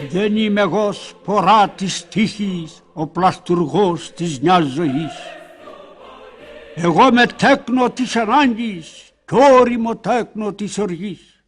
Δεν είμαι εγώ σπορά της τύχης, ο πλαστουργός της νιας ζωής. Εγώ είμαι τέκνο της ανάγκης κι όριμο τέκνο της οργής.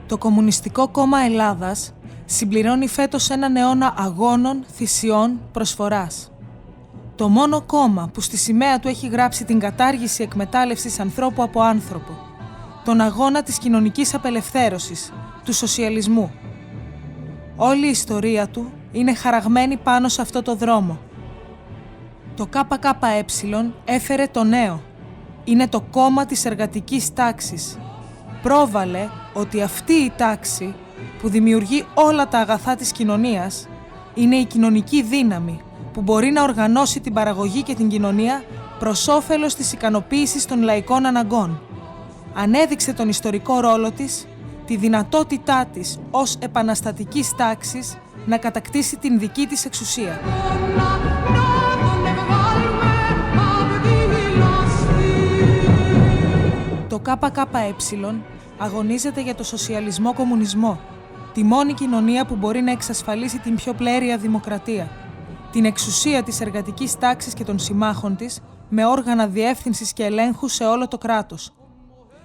Το Κομμουνιστικό Κόμμα Ελλάδας συμπληρώνει φέτος έναν αιώνα αγώνων, θυσιών, προσφοράς. Το μόνο κόμμα που στη σημαία του έχει γράψει την κατάργηση εκμετάλλευσης ανθρώπου από άνθρωπο, τον αγώνα της κοινωνικής απελευθέρωσης, του σοσιαλισμού. Όλη η ιστορία του είναι χαραγμένη πάνω σε αυτό το δρόμο. Το ΚΚΕ έφερε το νέο. Είναι το κόμμα της εργατικής τάξης. Πρόβαλε ότι αυτή η τάξη που δημιουργεί όλα τα αγαθά της κοινωνίας είναι η κοινωνική δύναμη που μπορεί να οργανώσει την παραγωγή και την κοινωνία προς όφελος της ικανοποίησης των λαϊκών αναγκών. Ανέδειξε τον ιστορικό ρόλο της, τη δυνατότητά της ως επαναστατικής τάξης να κατακτήσει την δική της εξουσία. Το ΚΚΕ αγωνίζεται για το σοσιαλισμό-κομμουνισμό, τη μόνη κοινωνία που μπορεί να εξασφαλίσει την πιο πλέρεια δημοκρατία, την εξουσία της εργατικής τάξης και των συμμάχων της με όργανα διεύθυνσης και ελέγχου σε όλο το κράτος,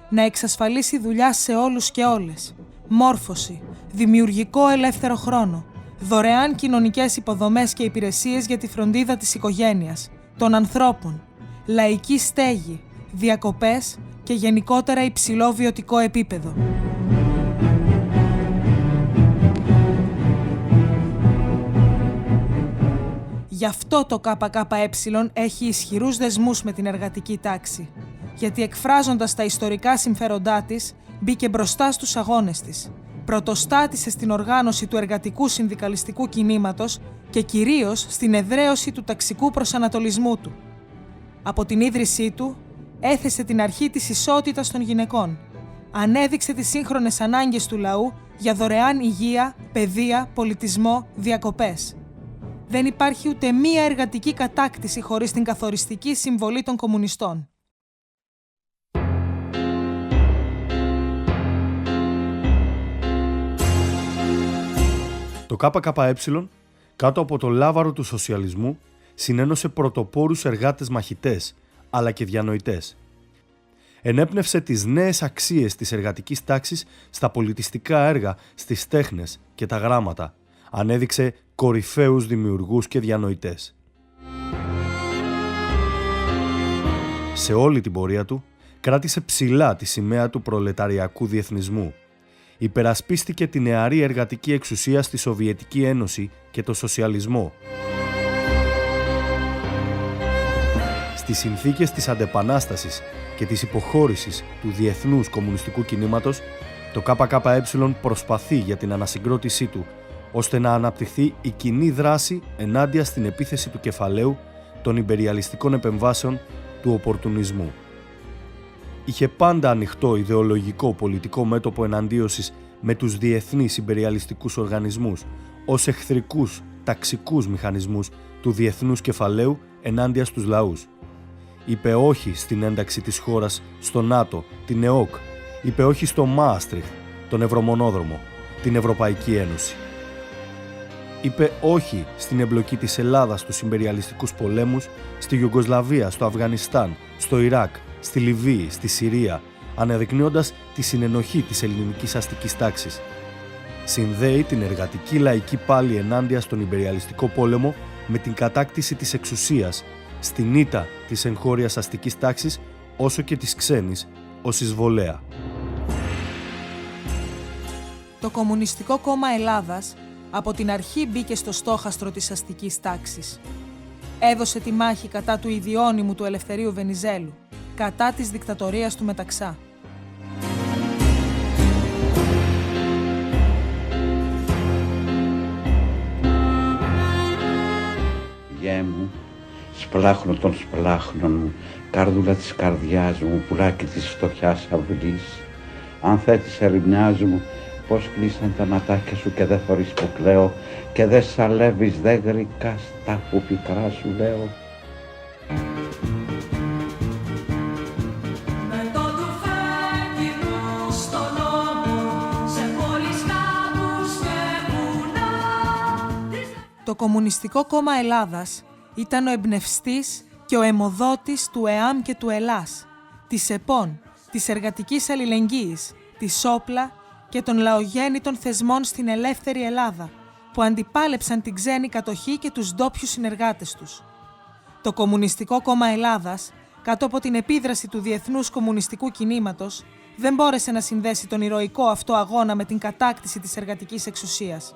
να εξασφαλίσει δουλειά σε όλους και όλες, μόρφωση, δημιουργικό ελεύθερο χρόνο, δωρεάν κοινωνικές υποδομές και υπηρεσίες για τη φροντίδα της οικογένειας, των ανθρώπων, λαϊκή στέγη, διακοπές και γενικότερα υψηλό βιωτικό επίπεδο. Γι' αυτό το ΚΚΕ έχει ισχυρούς δεσμούς με την εργατική τάξη, γιατί εκφράζοντας τα ιστορικά συμφέροντά της, μπήκε μπροστά στους αγώνες της. Πρωτοστάτησε στην οργάνωση του εργατικού συνδικαλιστικού κινήματος και κυρίως στην εδραίωση του ταξικού προσανατολισμού του. Από την ίδρυσή του, έθεσε την αρχή της ισότητας των γυναικών. Ανέδειξε τις σύγχρονες ανάγκες του λαού για δωρεάν υγεία, παιδεία, πολιτισμό, διακοπές. Δεν υπάρχει ούτε μία εργατική κατάκτηση χωρίς την καθοριστική συμβολή των κομμουνιστών. Το ΚΚΕ, κάτω από το λάβαρο του σοσιαλισμού, συνένωσε πρωτοπόρους εργάτες μαχητές, αλλά και διανοητές. Ενέπνευσε τις νέες αξίες της εργατικής τάξης στα πολιτιστικά έργα, στις τέχνες και τα γράμματα. Ανέδειξε κορυφαίους δημιουργούς και διανοητές. Σε όλη την πορεία του, κράτησε ψηλά τη σημαία του προλεταριακού διεθνισμού. Υπερασπίστηκε τη νεαρή εργατική εξουσία στη Σοβιετική Ένωση και το σοσιαλισμό. Στις συνθήκες της αντεπανάστασης και της υποχώρησης του διεθνούς κομμουνιστικού κινήματος, Το ΚΚΕ προσπαθεί για την ανασυγκρότησή του, ώστε να αναπτυχθεί η κοινή δράση ενάντια στην επίθεση του κεφαλαίου, των ιμπεριαλιστικών επεμβάσεων, του οπορτουνισμού. Είχε πάντα ανοιχτό ιδεολογικό πολιτικό μέτωπο εναντίωσης με τους διεθνείς ιμπεριαλιστικούς οργανισμούς ως εχθρικούς ταξικούς μηχανισμούς του διεθνούς κεφαλαίου ενάντια στους λαούς. Είπε όχι στην ένταξη της χώρας στο ΝΑΤΟ, την ΕΟΚ. Είπε όχι στο Μάστριχτ, τον Ευρωμονόδρομο, την Ευρωπαϊκή Ένωση. Είπε όχι στην εμπλοκή της Ελλάδας στους ιμπεριαλιστικούς πολέμους στη Ιουγκοσλαβία, στο Αφγανιστάν, στο Ιράκ, στη Λιβύη, στη Συρία, αναδεικνύοντας τη συνενοχή της ελληνικής αστικής τάξης. Συνδέει την εργατική λαϊκή πάλη ενάντια στον ιμπεριαλιστικό πόλεμο με την κατάκτηση της εξουσίας, στην ήττα της εγχώριας αστικής τάξης όσο και της ξένης ως εισβολέα. Το Κομμουνιστικό Κόμμα Ελλάδας από την αρχή μπήκε στο στόχαστρο της αστικής τάξης. Έδωσε τη μάχη κατά του ιδιώνυμου του Ελευθερίου Βενιζέλου, κατά της δικτατορίας του Μεταξά. Γιέ μου, σπλάχνω των σπλάχνων μου, καρδούλα της καρδιάς μου, πουλάκι της φτωχιάς αυλής. Αν θέτεις ερημιάς μου, πως κλείσαν τα ματάκια σου και δε θωρείς που κλαίω και δε σαλεύεις, δε γρικάς τα που πικρά σου λέω. Το Κομμουνιστικό Κόμμα Ελλάδας ήταν ο εμπνευστής και ο αιμοδότης του ΕΑΜ και του ΕΛΑΣ, της ΕΠΟΝ, της εργατικής αλληλεγγύης, της όπλα και των λαογέννητων θεσμών στην ελεύθερη Ελλάδα, που αντιπάλεψαν την ξένη κατοχή και τους ντόπιους συνεργάτες τους. Το Κομμουνιστικό Κόμμα Ελλάδας, κάτω από την επίδραση του διεθνούς κομμουνιστικού κινήματος, δεν μπόρεσε να συνδέσει τον ηρωικό αυτό αγώνα με την κατάκτηση της εργατικής εξουσίας.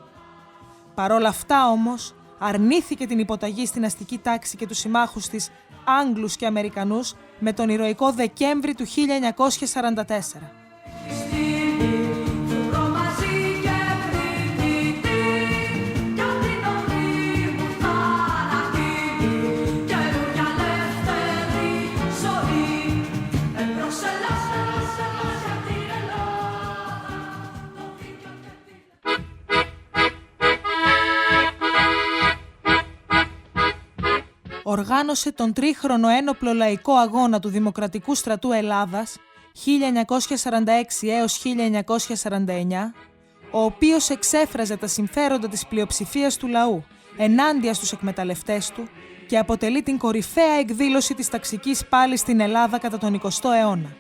Παρόλα αυτά όμως, αρνήθηκε την υποταγή στην αστική τάξη και τους συμμάχους της, Άγγλους και Αμερικανούς, με τον ηρωικό Δεκέμβρη του 1944. Οργάνωσε τον τρίχρονο ένοπλο λαϊκό αγώνα του Δημοκρατικού Στρατού Ελλάδας 1946 έως 1949, ο οποίος εξέφραζε τα συμφέροντα της πλειοψηφίας του λαού ενάντια στους εκμεταλλευτές του και αποτελεί την κορυφαία εκδήλωση της ταξικής πάλης στην Ελλάδα κατά τον 20ο αιώνα.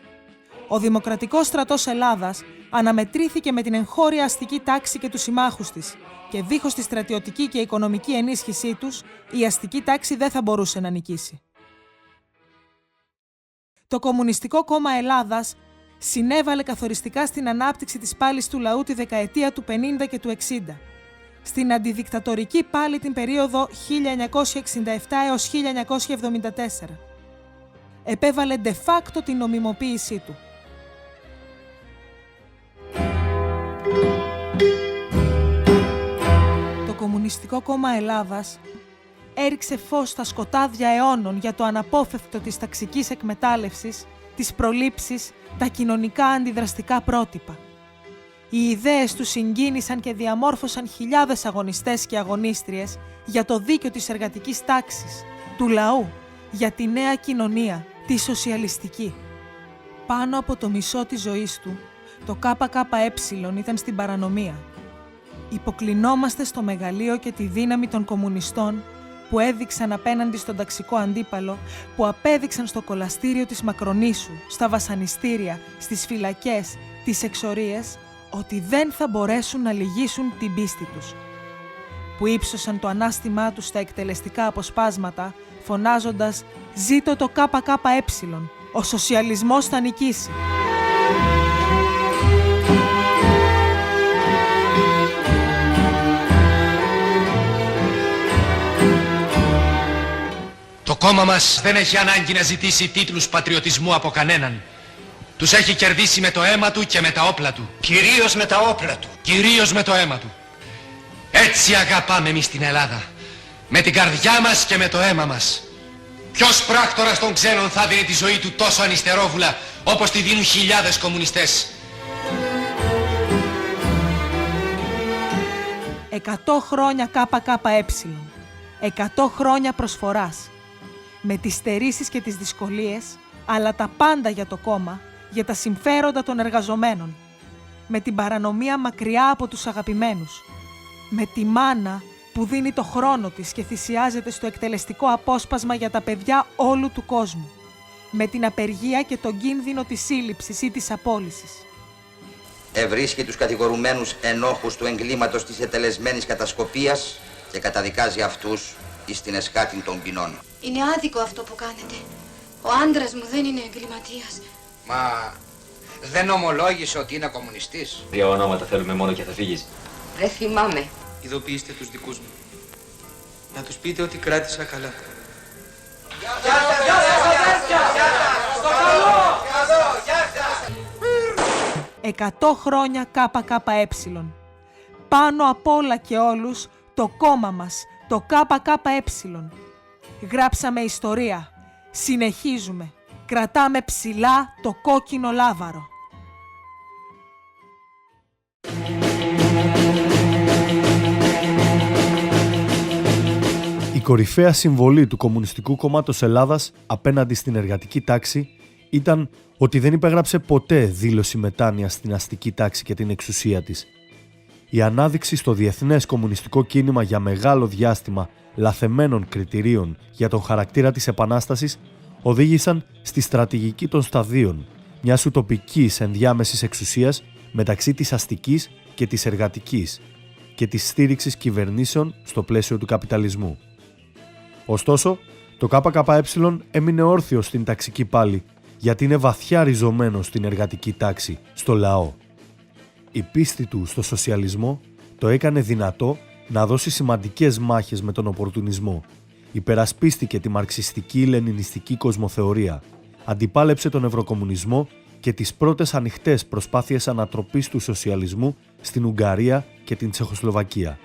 Ο Δημοκρατικός Στρατός Ελλάδας αναμετρήθηκε με την εγχώρια αστική τάξη και τους συμμάχους της και δίχως τη στρατιωτική και οικονομική ενίσχυσή τους, η αστική τάξη δεν θα μπορούσε να νικήσει. Το Κομμουνιστικό Κόμμα Ελλάδας συνέβαλε καθοριστικά στην ανάπτυξη της πάλης του λαού τη δεκαετία του 50 και του 60, στην αντιδικτατορική πάλη την περίοδο 1967 έως 1974. Επέβαλε de facto την νομιμοποίησή του. Το Κομμουνιστικό Κόμμα Ελλάδας έριξε φως στα σκοτάδια αιώνων για το αναπόφευκτο της ταξικής εκμετάλλευσης, τις προλήψεις, τα κοινωνικά αντιδραστικά πρότυπα. Οι ιδέες του συγκίνησαν και διαμόρφωσαν χιλιάδες αγωνιστές και αγωνίστριες για το δίκαιο της εργατικής τάξης, του λαού, για τη νέα κοινωνία, τη σοσιαλιστική. Πάνω από το μισό της ζωής του, το ΚΚΕ ήταν στην παρανομία. Υποκλεινόμαστε στο μεγαλείο και τη δύναμη των κομμουνιστών που έδειξαν απέναντι στον ταξικό αντίπαλο, που απέδειξαν στο κολαστήριο της Μακρονήσου, στα βασανιστήρια, στις φυλακές, τις εξορίες, ότι δεν θα μπορέσουν να λυγίσουν την πίστη τους. Που ύψωσαν το ανάστημά τους στα εκτελεστικά αποσπάσματα, φωνάζοντας «Ζήτω το ΚΚΕ, ο σοσιαλισμός θα νικήσει». Το κόμμα μας δεν έχει ανάγκη να ζητήσει τίτλους πατριωτισμού από κανέναν. Τους έχει κερδίσει με το αίμα του και με τα όπλα του. Κυρίως με τα όπλα του. Κυρίως με το αίμα του. Έτσι αγαπάμε εμείς την Ελλάδα. Με την καρδιά μας και με το αίμα μας. Ποιος πράκτορας των ξένων θα δίνει τη ζωή του τόσο ανιστερόβουλα όπως τη δίνουν χιλιάδες κομμουνιστές? 100 χρόνια ΚΚΕ. 100 χρόνια προσφοράς. Με τις στερήσεις και τις δυσκολίες, αλλά τα πάντα για το κόμμα, για τα συμφέροντα των εργαζομένων. Με την παρανομία μακριά από τους αγαπημένους. Με τη μάνα που δίνει το χρόνο της και θυσιάζεται στο εκτελεστικό απόσπασμα για τα παιδιά όλου του κόσμου. Με την απεργία και τον κίνδυνο της σύλληψης ή της απόλυσης. Ευρίσκει τους κατηγορουμένους ενόχους του εγκλήματος της ετελεσμένης κατασκοπίας και καταδικάζει αυτούς εις την εσκάτην των ποινών. Είναι άδικο αυτό που κάνετε. Ο άντρας μου δεν είναι εγκληματίας. Μα δεν ομολόγησε ότι είναι κομμουνιστής? 2 ονόματα θέλουμε μόνο και θα φύγεις. Δεν θυμάμαι. Ειδοποιήστε τους δικούς μου. Να τους πείτε ότι κράτησα καλά. 100 χρόνια ΚΚΕ. Πάνω απ' όλα και όλους το κόμμα μας, το ΚΚΕ. Γράψαμε ιστορία. Συνεχίζουμε. Κρατάμε ψηλά το κόκκινο λάβαρο. Η κορυφαία συμβολή του Κομμουνιστικού Κόμματος Ελλάδας απέναντι στην εργατική τάξη ήταν ότι δεν υπέγραψε ποτέ δήλωση μετάνοιας στην αστική τάξη και την εξουσία της. Η ανάδειξη στο διεθνές κομμουνιστικό κίνημα για μεγάλο διάστημα λαθεμένων κριτηρίων για τον χαρακτήρα της Επανάστασης οδήγησαν στη στρατηγική των σταδίων, μιας ουτοπικής ενδιάμεσης εξουσίας μεταξύ της αστικής και της εργατικής και της στήριξης κυβερνήσεων στο πλαίσιο του καπιταλισμού. Ωστόσο, το ΚΚΕ έμεινε όρθιο στην ταξική πάλη γιατί είναι βαθιά ριζωμένο στην εργατική τάξη, στο λαό. Η πίστη του στο σοσιαλισμό το έκανε δυνατό να δώσει σημαντικές μάχες με τον οπορτουνισμό. Υπερασπίστηκε τη μαρξιστική λενινιστική κοσμοθεωρία, αντιπάλεψε τον ευρωκομμουνισμό και τις πρώτες ανοιχτές προσπάθειες ανατροπής του σοσιαλισμού στην Ουγγαρία και την Τσεχοσλοβακία.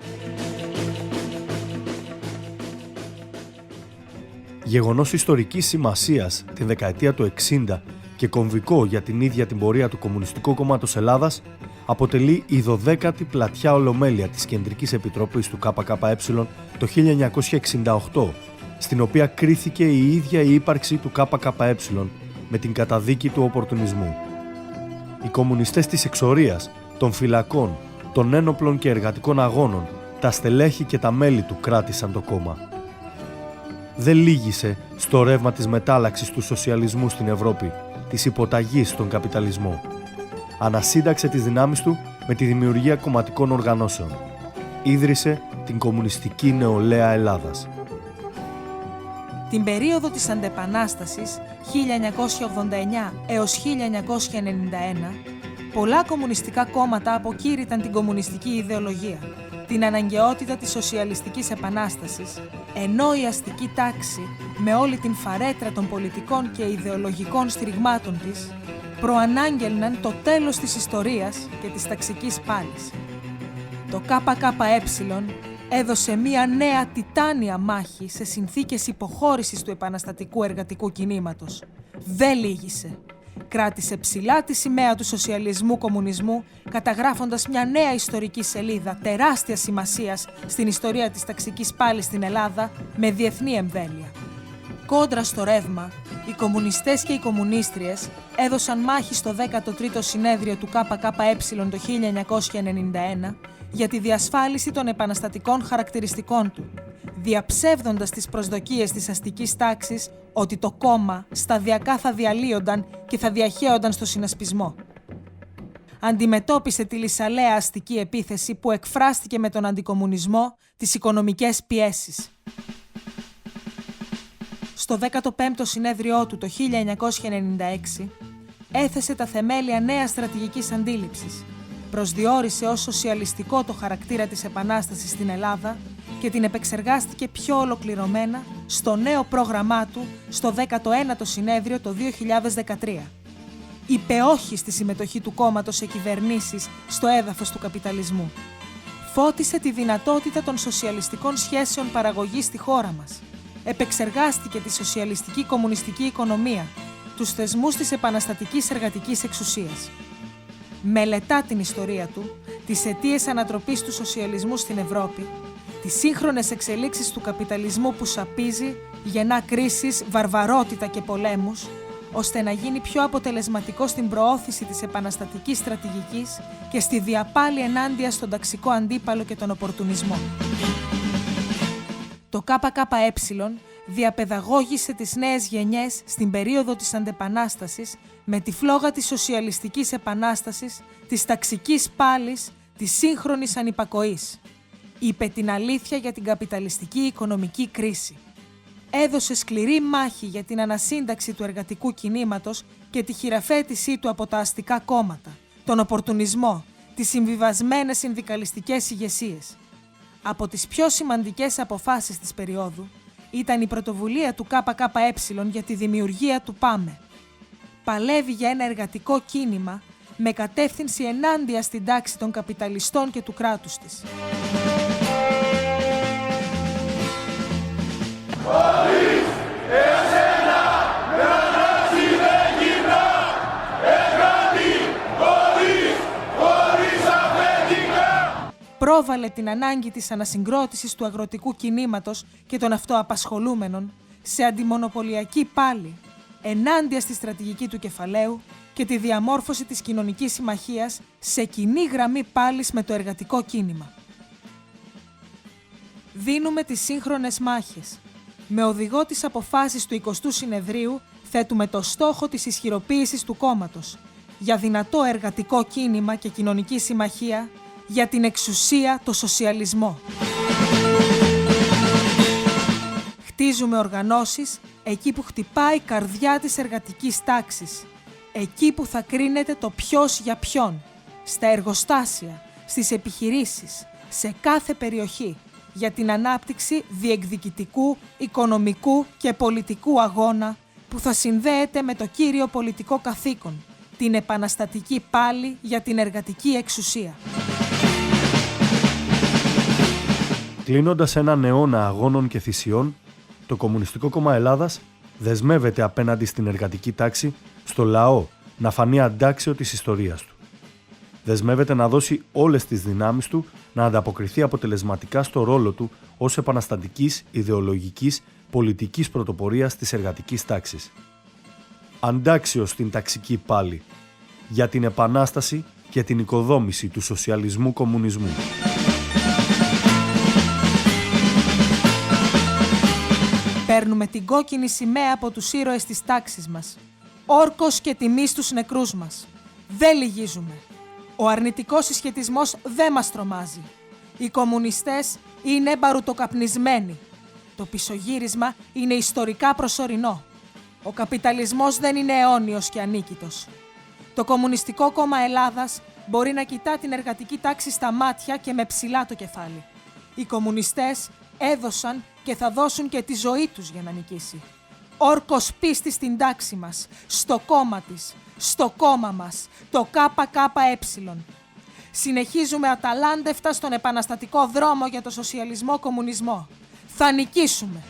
Γεγονός ιστορικής σημασίας την δεκαετία του 60 και κομβικό για την ίδια την πορεία του Κομμουνιστικού Κόμματος Ελλάδας, αποτελεί η 12η πλατιά ολομέλεια της Κεντρικής Επιτροπής του ΚΚΕ το 1968, στην οποία κρίθηκε η ίδια η ύπαρξη του ΚΚΕ με την καταδίκη του οπορτουνισμού. Οι κομμουνιστές της εξορίας, των φυλακών, των ένοπλων και εργατικών αγώνων, τα στελέχη και τα μέλη του κράτησαν το κόμμα. Δεν λύγησε στο ρεύμα της μετάλλαξης του σοσιαλισμού στην Ευρώπη, της υποταγής στον καπιταλισμό. Ανασύνταξε τις δυνάμεις του με τη δημιουργία κομματικών οργανώσεων. Ίδρυσε την Κομμουνιστική Νεολαία Ελλάδας. Την περίοδο της Αντεπανάστασης 1989 έως 1991, πολλά κομμουνιστικά κόμματα αποκήρυταν την κομμουνιστική ιδεολογία, την αναγκαιότητα της σοσιαλιστικής επανάστασης, ενώ η αστική τάξη, με όλη την φαρέτρα των πολιτικών και ιδεολογικών στηριγμάτων της, προανάγγελναν το τέλος της ιστορίας και της ταξικής πάλης. Το ΚΚΕ έδωσε μία νέα τιτάνια μάχη σε συνθήκες υποχώρησης του επαναστατικού εργατικού κινήματος. Δεν λύγησε. Κράτησε ψηλά τη σημαία του σοσιαλισμού-κομμουνισμού, καταγράφοντας μια νέα ιστορική σελίδα τεράστιας σημασίας στην ιστορία της ταξικής πάλης στην Ελλάδα με διεθνή εμβέλεια. Κόντρα στο ρεύμα, οι κομμουνιστές και οι κομμουνίστριες έδωσαν μάχη στο 13ο συνέδριο του ΚΚΕ το 1991 για τη διασφάλιση των επαναστατικών χαρακτηριστικών του, διαψεύδοντας τις προσδοκίες της αστικής τάξης ότι το κόμμα σταδιακά θα διαλύονταν και θα διαχέονταν στο συνασπισμό. Αντιμετώπισε τη λυσαλέα αστική επίθεση που εκφράστηκε με τον αντικομμουνισμό, τις οικονομικές πιέσεις. Στο 15ο συνέδριό του το 1996 έθεσε τα θεμέλια νέας στρατηγικής αντίληψης, προσδιορίσε ως σοσιαλιστικό το χαρακτήρα της Επανάστασης στην Ελλάδα και την επεξεργάστηκε πιο ολοκληρωμένα στο νέο πρόγραμμά του στο 19ο συνέδριο το 2013. είπε όχι στη συμμετοχή του κόμματος σε κυβερνήσεις στο έδαφος του καπιταλισμού. Φώτισε τη δυνατότητα των σοσιαλιστικών σχέσεων παραγωγής στη χώρα μας. Επεξεργάστηκε τη σοσιαλιστική κομμουνιστική οικονομία, τους θεσμούς της επαναστατικής εργατικής εξουσίας. Μελετά την ιστορία του, τις αιτίες ανατροπής του σοσιαλισμού στην Ευρώπη, τις σύγχρονες εξελίξεις του καπιταλισμού που σαπίζει, γεννά κρίσεις, βαρβαρότητα και πολέμους, ώστε να γίνει πιο αποτελεσματικό στην προώθηση της επαναστατικής στρατηγικής και στη διαπάλη ενάντια στον ταξικό αντίπαλο και τον οπορτουνισμό. Το ΚΚΕ διαπαιδαγώγησε τις νέες γενιές στην περίοδο της Αντεπανάστασης με τη φλόγα της σοσιαλιστικής επανάστασης, της ταξικής πάλης, της σύγχρονης ανυπακοής. Είπε την αλήθεια για την καπιταλιστική οικονομική κρίση. Έδωσε σκληρή μάχη για την ανασύνταξη του εργατικού κινήματος και τη χειραφέτησή του από τα αστικά κόμματα, τον οπορτουνισμό, τις συμβιβασμένες συνδικαλιστικές ηγεσίες. Από τις πιο σημαντικές αποφάσεις της περίοδου ήταν η πρωτοβουλία του ΚΚΕ για τη δημιουργία του ΠΑΜΕ. Παλεύει για ένα εργατικό κίνημα με κατεύθυνση ενάντια στην τάξη των καπιταλιστών και του κράτους της. Πρόβαλε την ανάγκη της ανασυγκρότησης του αγροτικού κινήματος και των αυτοαπασχολούμενων σε αντιμονοπολιακή πάλη, ενάντια στη στρατηγική του κεφαλαίου και τη διαμόρφωση της κοινωνικής συμμαχίας σε κοινή γραμμή πάλης με το εργατικό κίνημα. Δίνουμε τις σύγχρονες μάχες. Με οδηγό τις αποφάσεις του 20ου Συνεδρίου θέτουμε το στόχο της ισχυροποίησης του κόμματος για δυνατό εργατικό κίνημα και κοινωνική συμμαχία, για την εξουσία, το σοσιαλισμό. Χτίζουμε οργανώσεις εκεί που χτυπάει η καρδιά της εργατικής τάξης, εκεί που θα κρίνεται το ποιος για ποιον, στα εργοστάσια, στις επιχειρήσεις, σε κάθε περιοχή, για την ανάπτυξη διεκδικητικού, οικονομικού και πολιτικού αγώνα που θα συνδέεται με το κύριο πολιτικό καθήκον, την επαναστατική πάλη για την εργατική εξουσία. Κλείνοντας έναν αιώνα αγώνων και θυσιών, το Κομμουνιστικό Κόμμα Ελλάδας δεσμεύεται απέναντι στην εργατική τάξη, στο λαό, να φανεί αντάξιο της ιστορίας του. Δεσμεύεται να δώσει όλες τις δυνάμεις του να ανταποκριθεί αποτελεσματικά στο ρόλο του ως επαναστατικής, ιδεολογικής, πολιτικής πρωτοπορίας της εργατικής τάξης. Αντάξιο στην ταξική πάλη, για την επανάσταση και την οικοδόμηση του σοσιαλισμού κομμουνισμού. Παίρνουμε την κόκκινη σημαία από τους ήρωες της τάξης μας. Όρκος και τιμή στους νεκρούς μας. Δεν λυγίζουμε. Ο αρνητικός συσχετισμός δεν μας τρομάζει. Οι κομμουνιστές είναι μπαρουτοκαπνισμένοι. Το πισωγύρισμα είναι ιστορικά προσωρινό. Ο καπιταλισμός δεν είναι αιώνιος και ανίκητος. Το Κομμουνιστικό Κόμμα Ελλάδας μπορεί να κοιτά την εργατική τάξη στα μάτια και με ψηλά το κεφάλι. Οι κομμουνιστές έδωσαν και θα δώσουν και τη ζωή τους για να νικήσει. Όρκος πίστη στην τάξη μας, στο κόμμα της, στο κόμμα μας, το ΚΚΕ. Συνεχίζουμε αταλάντευτα στον επαναστατικό δρόμο για το σοσιαλισμό κομμουνισμό. Θα νικήσουμε!